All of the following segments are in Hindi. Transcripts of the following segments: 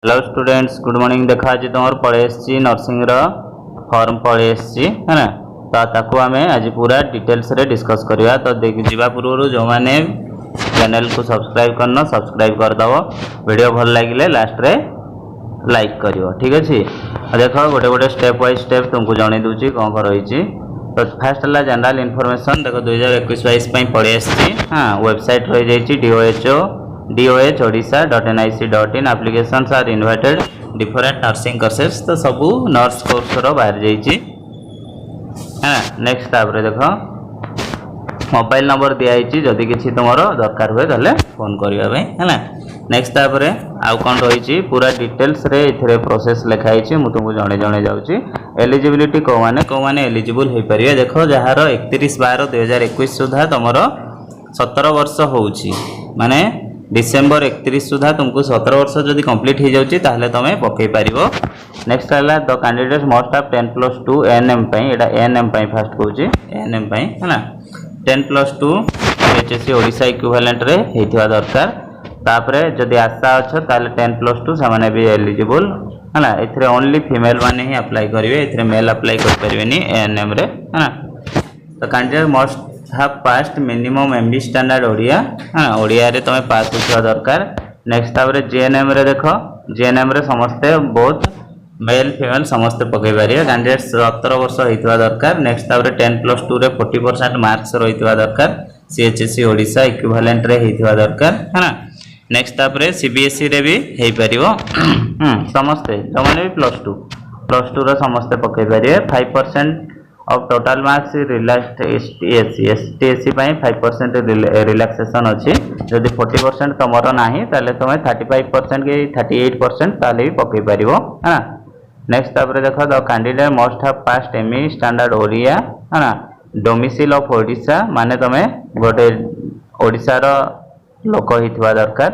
Hello students good morning. देखा आज तुम पलि नर्सिंग फॉर्म पलि है ना, तो ताकू आम आज पूरा डिटेल्स रे डिस्कस करवा। तो जा पूर्व जो मैंने चैनल को सब्सक्राइब करना सब्सक्राइब करदव, वीडियो भल लगे लास्ट रे लाइक करियो, ठीक अच्छे। देख गोटे गोटे स्टेप वाइज स्टेप तुमको जन दूसरी कौन कौन रही। तो फास्ट है जनरल इनफॉरमेशन। देख 2021-22 पलि आसी। हाँ, वेबसाइट रही जाइए dohodisha.nic.in। applications are invited different nursing courses। तो सबू नर्स कोर्स बाहर जाइए। हाँ, नेक्स्ट तापर देख मोबाइल नंबर दिखाई, जदि किसी तुम दरकार हुए तो फोन करने है। नेक्स्ट तापर आउ कौन रही पूरा डिटेल्स रे इथे प्रोसेस लिखाई, मुझे तुमको जड़े जड़े जाऊँगी। एलिजिबिलिटी कौ मैंने एलिजिबल हो पारे। देख जार 31/12/2021 सुधा तुम 17 वर्ष हो माने डिसेम्बर 31 सुधा तुमको 17 वर्ष जब कंप्लीट हो जाऊँगी ताहले तुम पकई पार। नेक्स्ट है the candidate must have 10+2 ANM Etah ANM fast कहूँ एएनएम है ना। 10+2 एचएससी ओडिशा इक्विवेलेंट रे होइथिबा दरकार। तापरे जदि आशा अच्छे ताले 10+2 से भी एलिजिबल है ना। एथिरे ओनली फीमेल माने ही अप्लाई करेंगे, एथिरे मेल अप्लाई कर पारेनी एएनएम रे है ना। तो candidate must have passed minimum MB standard Odia, हाँ ओडिया रे तुम पास होता दरकार। नेक्स्ट तापर जीएनएम रे देख जीएनएम रे समस्ते बहुत मेल फीमेल समस्ते पकई पारे। कैंडिडेट 17 वर्ष होता दरकार। नेक्स्ट तापर 10+2 रे 40% मार्क्स रही दरकार। सीएचएससी ओडिशा इक्विवेलेंट रे होता दरकार है ना। नेक्स्ट तापर सीबीएसई रे भी हो पार समस्ते जो मैंने भी +2 रो समस्ते पकई पारे। 5% of total marks relax ST 5% relaxation अच्छी। जदि 40% तुम ना ताले तुम 35% कि 38% ताले भी पकई पार है ना। नेक्स्ट तापर देख the candidate must have past ME standard Odia है ना। डोमिसाइल ऑफ ओडिशा माने तुम गोटे ओडिशार लोक होइथिबा दरकार,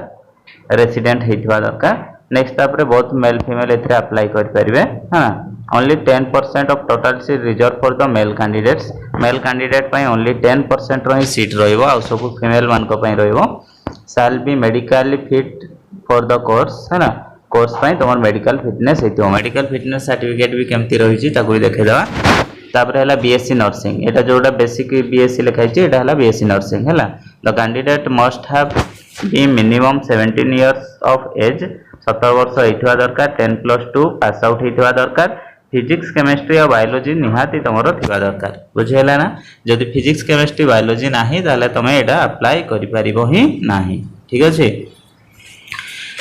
रेसिडेंट होइथिबा दरकार। नेक्स्ट तापर बहुत मेल फीमेल एथरे अप्लाई कर पारिबे है ना। Only 10% of total seat reserve for the male candidates. Male candidate पाई ओनली 10% रो ही सीट रहिबो, आ सब फीमेल मान को पाई रहिबो। Shall be medically fit for the course है ना। कोर्स पाई तुम मेडिकल फिटनेस हेतियो। मेडिकल फिटनेस सर्टिफिकेट भी केमती रही ताकू देखे देवा। तापर है बीएससी नर्सिंग, एटा जोटा बेसिक बीएससी लिखाई एटा है बीएससी नर्सिंग है। The candidate must have be minimum 17 years of age, 17 वर्ष होइथिबा दरकार। 10+2 पास आउट होइथिबा दरकार। फिजिक्स केमिस्ट्री और बायोलॉजी निहाती तुम थिबा दरकार, बुझेला ना। जदि फिजिक्स केमिस्ट्री बायोलॉजी नाही ताले तुम एटा अप्लाई करि परिबो ही नाही, ठीक अछि।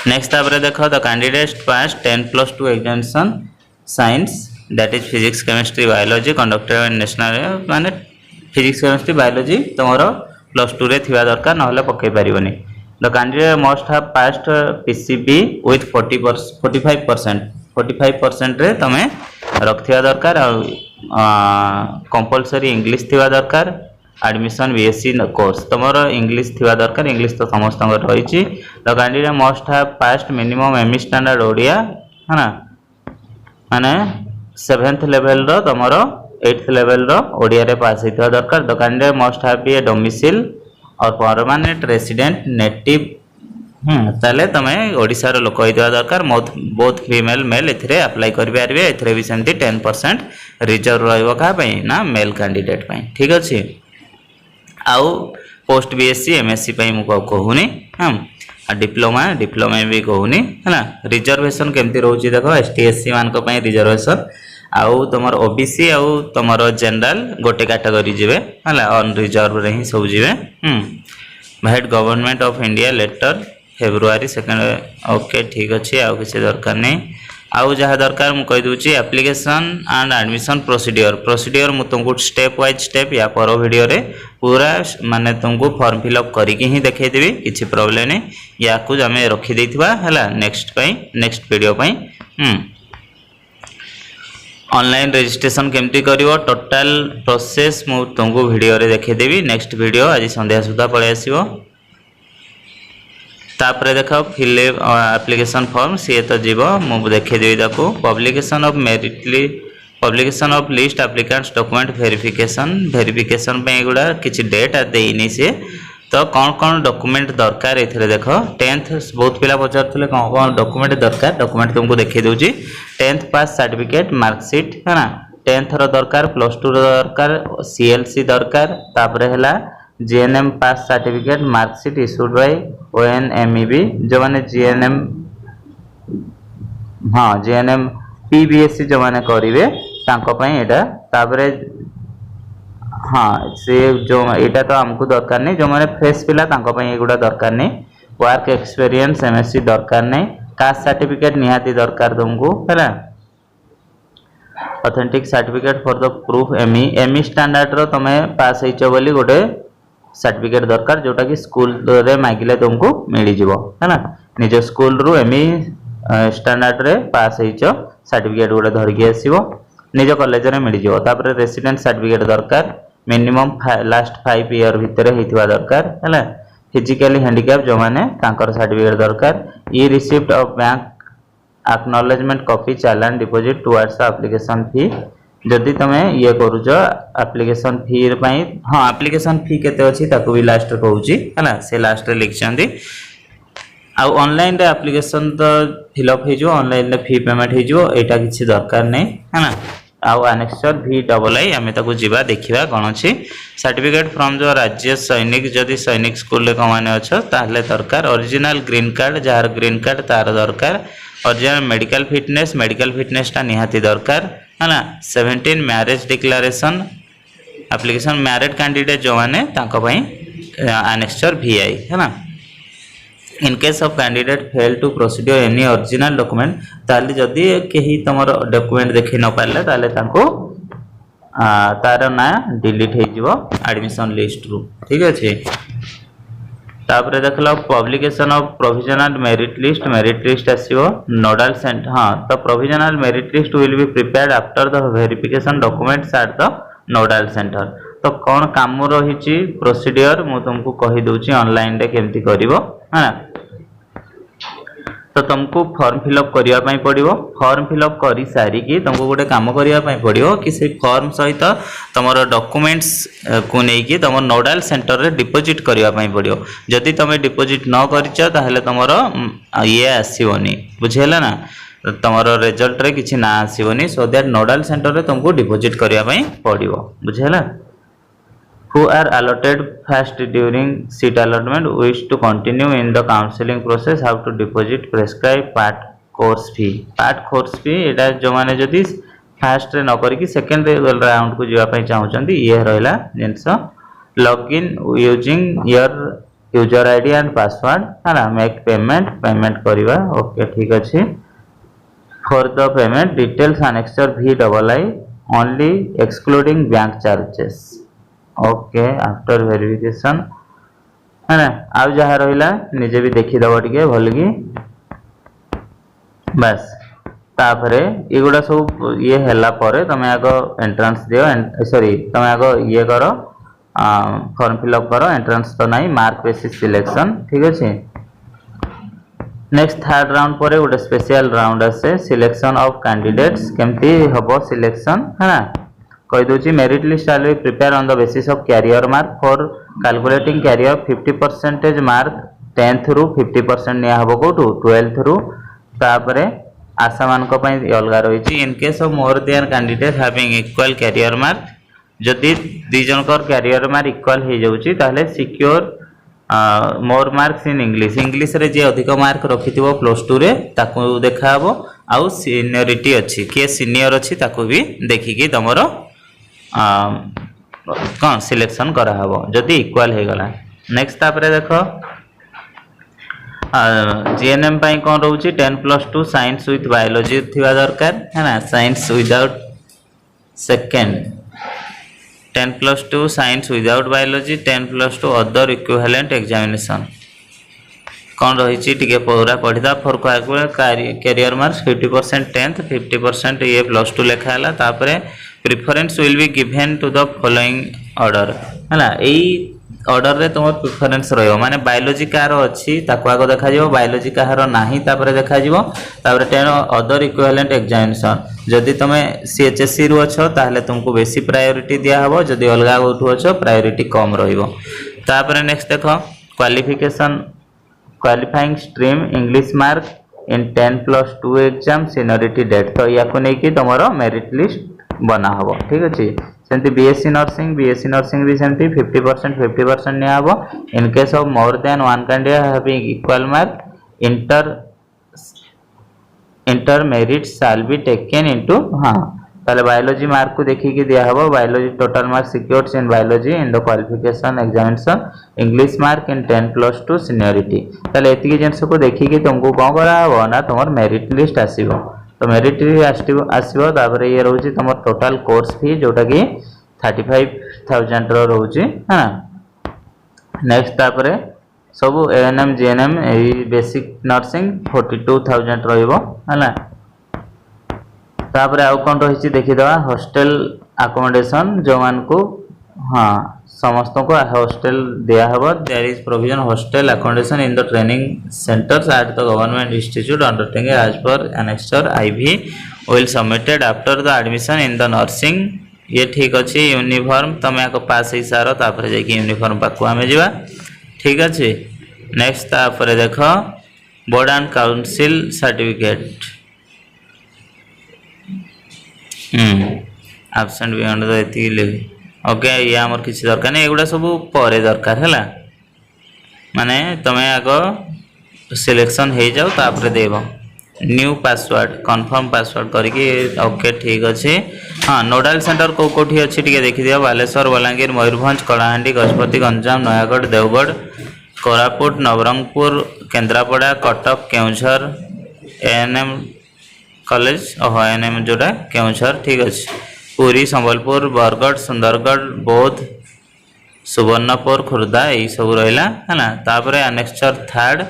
नेक्स्ट तापर देख the candidate pass 10+2 examination science that is physics chemistry biology conducted national माने फिजिक्स केमिस्ट्री बायोलॉजी तुम +2 रे थिबा दरकार, नहले पकई परिबोनी। The candidate must have passed PCB with 45% रे तमें रखा दरकार। कंपलसरी इंग्लिश थिबा दरकार। एडमिशन बीएससी कोर्स तुम इंग्लिश थिबा दरकार, इंग्लिश तो समस्त रही। The candidate must have passed minimum ME standard Odia है ना, माने 7th लेवल रो तुम 8th लेवल रो ओडिया रे पास होता दरकार। The candidate must have be a domicile or permanent resident native ताले तुम ओडिशार लोक होता दरकार। बोथ फीमेल मेल एथिरे अप्लाई करेंगे। एथिरे भी सेमती 10% रिजर्व रहिबो का ना मेल कैंडिडेट पाई, ठीक अच्छे। आउ पोस्ट बीएससी एमएससी पाई मु कहूनी। हाँ, डिप्लोमा भी कहूनी है ना। रिजर्वेशन केमती रोची देख एसटी एससी मान रिजर्वेशन आउ तुम ओबीसी आउ तुम जनरल गोटे कैटेगरी जीवे है अनरिजर्व रे ही सब जीवे। Head government of India letter February 2 okay, ठीक अच्छे। आउ किसी दरकार नहीं। आउ जहाँ दरकार मुझे कहीदे एप्लिकेशन एंड एडमिशन प्रोसीडियर मुझे तुमको स्टेप वाइज स्टेप या पर वीडियो रे पूरा माने तुमको फॉर्म फिलअप करके ही देखदेवी, किसी प्रोब्लेम नहीं। या कुछ आम रखी है नेक्स्ट वीडियो पाई। ऑनलाइन रजिस्ट्रेशन केमती करिवो टोटल प्रोसेस मु तुमको वीडियो रे देखदेवी। नेक्स्ट वीडियो आज संध्या सुधा पळे आसीबो। तापर देख फिल एप्लिकेशन फॉर्म सी तो जीव मु देखदेवी ताको। Publication of list applicants document verification पे गुड़ा किसी डेट देनी सी तो कौन डॉक्यूमेंट दरकार ये देख 10th बहुत पिला पचार कौन डॉक्यूमेंट दरकार डॉक्यूमेंट तुमको देखिए दूसरी 10th पास सर्टिफिकेट मार्कशीट है ना 10th रो दरकार +2 रो दरकार CLC दरकार तापर है GNM pass certificate marksheet issued by ONMEB जो माने GNM हाँ GNM PBSC जो माने करिवे तांको पई एटा तापर हाँ से जो यहाँ तो आमको दरकार नहीं जो मैंने फ्रेश पिला एगुड़ा दरकार नहीं वर्क एक्सपीरियंस MSc दरकार नहीं कास्ट सर्टिफिकेट निहाती दरकार तुमको है authentic certificate for the proof ME standard रो तमे पास होइछ बोली गोटे सर्टिफिकेट दरकार जोटा कि स्कूल रे मागिले तुमको मिली जिवो है ना निज स्कूल रु एमई स्टैंडर्ड रे पास होइछ सर्टिफिकेट गोटे धरिके आसीबो निज कॉलेज रे मिली जिवो तापर रेसिडेंट सर्टिफिकेट दरकार मिनिमम लास्ट 5 ईयर भितर होइथिबा दरकार है फिजिकली हैंडिकैप जो माने तांकर सर्टिफिकेट दरकार e receipt of bank acknowledgement copy challan deposit towards application fee जदि तमे ये करूछ एप्लिकेशन फी पई हां एप्लिकेशन फी केते अछि ताको भी लास्ट कहूची है ना से लास्ट रे लिखछंदी आ ऑनलाइन रे एप्लिकेशन तो फिलअप हे जो ऑनलाइन रे फी पेमेंट हे जो एटा किछि दरकार नै है ना आउ आनेक्सर VII आम ताको जीवा देखिबा कोन अछि सर्टिफिकेट फ्रॉम जो राज्य सैनिक जदि सैनिक स्कूल रे कमाने अछ ताहले दरकार original green card jar green card तार दरकार ओरिजिनल मेडिकल फिटनेस ता निहाती दरकार है ना 17 marriage declaration application married candidate जो माने ताको पई आनेक्सर VI है ना in case of candidate fail to procedure any original document ताली जदि कहीं तुम डॉक्यूमेंट देखि न पाले ताले ताको तार ना डिलीट हो जिवो एडमिशन लिस्ट रु ठीक अछि तापर देखलो publication of provisional merit list आसीबो नोडल सेंटर हां तो provisional merit list will be prepared after the verification documents at the nodal centre तो कौन काम रही प्रोसीड्यूर मु तुमको कहि दोची ऑनलाइन रे केमती करिवो है ना तो तुमको फॉर्म फिलअप करिया पई पड़िवो फॉर्म फिलअप करी सारी कि तुमको गोटे काम करिया पई पड़िवो कि से फॉर्म सहित तमरो डॉक्यूमेंट्स को नै कि तमर नोडल सेंटर रे डिपॉजिट करिया पई पड़िवो जदि तमे डिपॉजिट न करिछ ताहले तमरो ये आसीबोनी बुझेला ना तमरो रिजल्ट रे किछि ना आसीबोनी सो दैट नोडल सेंटर रे तुमको डिपॉजिट करिया पई पड़िवो बुझेला who are allotted first during seat allotment wish to continue in the counseling process have to deposit prescribed part course fee एटा जो माने जदि फर्स्ट रे न करी कि सेकंड राउंड को जीवा पई चाहउचंदी ये रहला जिंस login using your user ID and password है ना मेक पेमेंट करबा ओके ठीक अछि for the payment details annexure VII only excluding bank charges okay after verification है ना आ जहाँ रहा निजे भी देखीदब टे भलि बस तापर युड़ा सब ये है तुम आग एंट्रांस दियो सॉरी तुम आग ये कर फॉर्म फिलअप कर एंट्रांस तो नहीं मार्क बेसिस सिलेक्शन ठीक अच्छे नेक्स्ट थर्ड राउंड पर गोटे स्पेशल राउंड आसे सिलेक्शन ऑफ कैंडिडेट्स केमती हम सिलेक्शन है ना कही दूची merit list all be prepare on the basis of career mark for calculating career 50% mark 10th रु 50% निया हबो कोठू 12th रु तापरे आशा मानक पई अलगा रही in case of more there candidate having equal career mark जदि दी जनकर कैरियर मार्क इक्वल हो जाउची ताहले secure more marks in English रे जे अधिक मार्क रखिथिबो +2 रे ताको देखा हबो आउ सीनियरिटी अछि के सीनियर अछि ताको भी देखिकी तमरो कौन सिलेक्शन करा हबो जदि इक्वल हो गला नेक्स्ट तापरे देखो जीएनएम पाई कौन रोची 10+2 साइंस विथ बायोलॉजी थिबा दरकार है ना science without second 10+2 science without biology 10+2 other equivalent examination कौन रही टी पूरा पढ़ा फॉर कैरियर मार्क्स 50% 10th 50% ये +2 लिखाला तापरे preference will be given to the following order है ना यही ऑर्डर रे तुम प्रिफरेंस रहियो माने बायोलॉजी कार अछि ताको आगो देखा जिवो बायोलॉजी कार नाही तापरे देखा जिवो तापरे 10 अदर इक्विवेलेंट एग्जामिनेशन जदि तुम CHSC रु अछो ताहले तुमको बेसी प्रायोरिटी दिया हबो जदि अलगा उठु अछो प्रायोरिटी कम रहिबो तापर नेक्स्ट देख qualification qualifying stream English mark in 10+2 exam seniority date तो या नहीं तुम मेरिट लिस्ट बना हम ठीक अच्छे सेमती बीएससी नर्सिंग भी सेमती 50% नियाब in case of more than one candidate having equal mark inter merit shall be taken into हाँ ताले बायोलॉजी मार्क को देखिए दिया हबो biology total mark secured in biology in the qualification examination English mark in 10+2 seniority ताले एतिकी जिनस को देखिए तुमको कौन करा हबो ना तुम मेरिट लिस्ट आसीबो तो मेरिट लिस्ट आसीबो तापर ये रहउची तुम टोटल कोर्स फी जोटा कि 35,000 रो रहउची हां नेक्स्ट तापर सब एएनएम जीएनएम बेसिक नर्सिंग 42,000 रहइबो हला तापर आउ कौन रही देखीदे हॉस्टल अकोमोडेशन जो मान को हाँ समस्त को हॉस्टल दिया हबो there is provision hostel accommodation in the training centres at the government institute undertaking as per annexure IV will submitted after the admission in the nursing ये ठीक अच्छे यूनिफॉर्म तुम को पास हो सार तापर जाकि यूनिफॉर्म पाक आम जा ठीक अच्छे नेक्स्ट तापर देख board and council certificate absent beyond the okay ये आमर किसी दरकार नहीं एगुड़ा सब पर दरकार है माने तुम्हें आग सिलेक्शन हो जाओ तापर देव न्यू पासवर्ड कन्फर्म पासवर्ड करके ओके ठीक अच्छे हाँ नोडाल सेंटर कौ कौटी अच्छी टी देखी दियो Baleshwar Balangir Mayurbhanj Kalahandi Gajapati Ganjam Nayagarh Deogarh Koraput Nabarangpur Kendrapara Cuttack Keonjhar ANM college ANM जोटा केउझर ठीक अच्छे पुरी संबलपुर बरगढ़ सुंदरगढ़ बौद्ध सुवर्णपुर खुर्दा यही सब रहा है तापर अनेक्स्चर थर्ड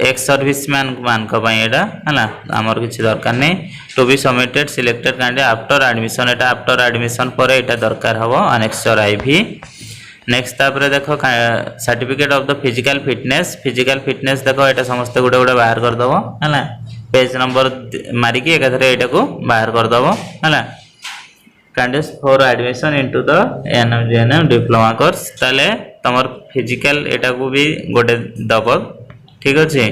एक्स सर्विसमैन मान है आमर किसी दरकार नहीं to be submitted selected candidate after admission एटा आफ्टर एडमिशन पर एटा दरकार हम अनेक्स्चर आईवी नेक्स्ट तापर देख certificate of the physical fitness देख ये समस्त गोटे गोटे बाहर करदेव है पेज नंबर मारिकी एकाथरे एटा को बाहर करदेव है candidates for admission into the ANM GNM diploma course ताले तमर फिजिकल एटा को भी गोटे दब ठीक अच्छे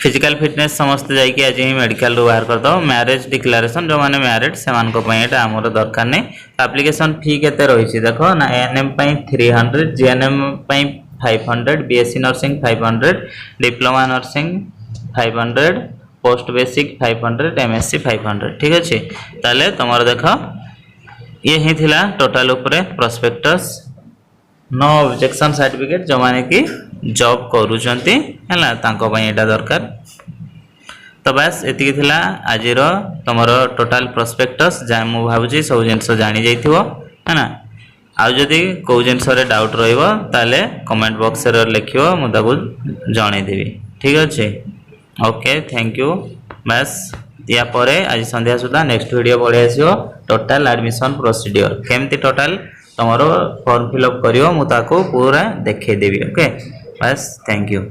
फिजिकल फिटनेस समस्त जाइए आज ही मेडिकल बाहर करदे मैरेज डिक्लेरेशन जो मैंने मैरिड से आमर दरकार नहीं एप्लिकेशन फी केते रही देख ना ANM 300 GNM 500 BSc nursing 500 diploma nursing 500 post basic 500 MSc 500 ठीक अच्छे ताले तुम देख ये ही थिला टोटाल उपरे प्रोस्पेक्टस नो ऑब्जेक्शन सर्टिफिकेट जो माने कि जॉब करूचंती हैला तांको पई एटा दरकार तो बस एतिकी थिला आजिर तुमर टोटाल प्रोस्पेक्टस जा मु भाबुची सब जिंस जानि जाइथिबो हैना आ जदि को जिंस रे डाउट रहइबो ताले कमेंट बॉक्स रे लिखियो मु ताकू जणे देबी ठीक अच्छे ओके थैंक यू बस या परे आज संध्या सुधा नेक्स्ट वीडियो पड़े आसियो टोटाल एडमिशन प्रोसीडियर केमती टोटाल तुम फॉर्म फिलअप करियो मु ताको पूरा देखे देबी ओके बस थैंक यू।